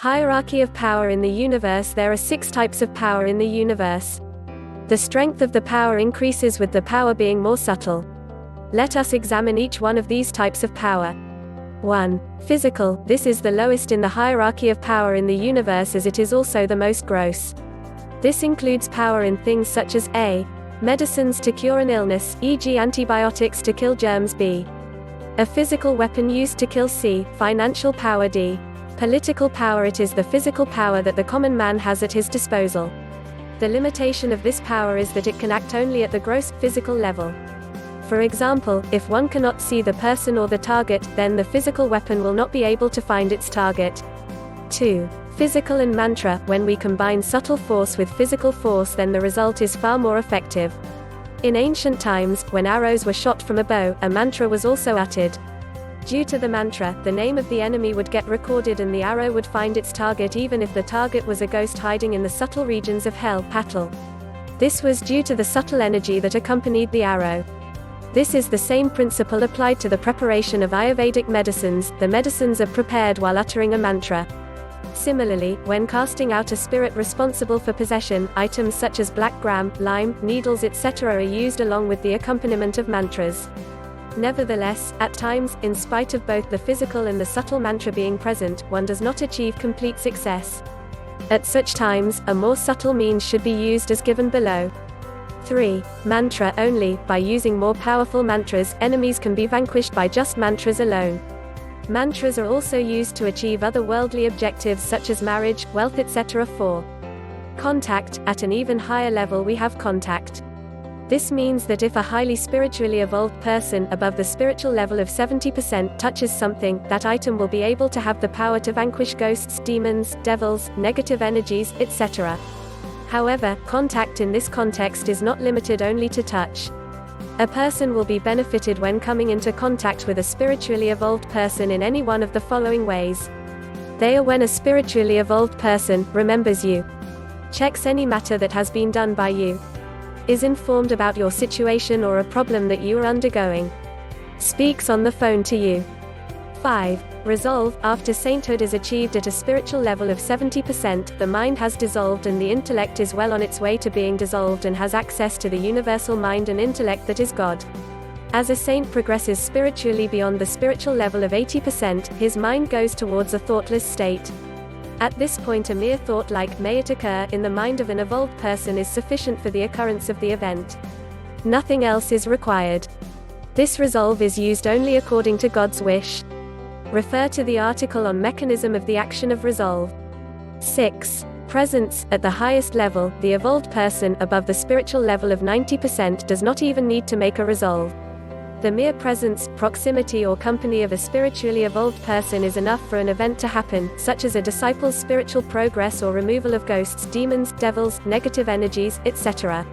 Hierarchy of power in the universe. There are 6 types of power in the universe. The strength of the power increases with the power being more subtle. Let us examine each one of these types of power. 1. Physical. This is the lowest in the hierarchy of power in the universe, as it is also the most gross. This includes power in things such as a. Medicines to cure an illness, e.g. antibiotics to kill germs. b. A physical weapon used to kill. c. Financial power. d. Political power. It is the physical power that the common man has at his disposal. The limitation of this power is that it can act only at the gross, physical level. For example, if one cannot see the person or the target, then the physical weapon will not be able to find its target. 2. Physical and mantra. When we combine subtle force with physical force, then the result is far more effective. In ancient times, when arrows were shot from a bow, a mantra was also uttered. Due to the mantra, the name of the enemy would get recorded and the arrow would find its target even if the target was a ghost hiding in the subtle regions of hell, Patal. This was due to the subtle energy that accompanied the arrow. This is the same principle applied to the preparation of Ayurvedic medicines. The medicines are prepared while uttering a mantra. Similarly, when casting out a spirit responsible for possession, items such as black gram, lime, needles etc. are used along with the accompaniment of mantras. Nevertheless, at times, in spite of both the physical and the subtle mantra being present, one does not achieve complete success. At such times, a more subtle means should be used as given below. 3. Mantra only. By using more powerful mantras, enemies can be vanquished by just mantras alone. Mantras are also used to achieve other worldly objectives such as marriage, wealth etc. 4. Contact. At an even higher level we have contact. This means that if a highly spiritually evolved person, above the spiritual level of 70%, touches something, that item will be able to have the power to vanquish ghosts, demons, devils, negative energies, etc. However, contact in this context is not limited only to touch. A person will be benefited when coming into contact with a spiritually evolved person in any one of the following ways. They are when a spiritually evolved person remembers you, checks any matter that has been done by you, is informed about your situation or a problem that you are undergoing, speaks on the phone to you. 5. Resolve. After sainthood is achieved at a spiritual level of 70%, the mind has dissolved and the intellect is well on its way to being dissolved and has access to the universal mind and intellect that is God. As a saint progresses spiritually beyond the spiritual level of 80%, his mind goes towards a thoughtless state. At this point a mere thought like "may it occur" in the mind of an evolved person is sufficient for the occurrence of the event. Nothing else is required. This resolve is used only according to God's wish. Refer to the article on mechanism of the action of resolve. 6. Presence. At the highest level, the evolved person, above the spiritual level of 90%, does not even need to make a resolve. The mere presence, proximity or company of a spiritually evolved person is enough for an event to happen, such as a disciple's spiritual progress or removal of ghosts, demons, devils, negative energies, etc.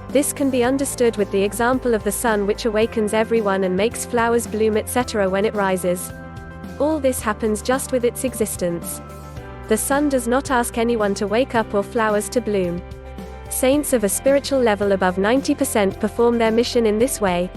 This can be understood with the example of the sun, which awakens everyone and makes flowers bloom etc. when it rises. All this happens just with its existence. The sun does not ask anyone to wake up or flowers to bloom. Saints of a spiritual level above 90% perform their mission in this way.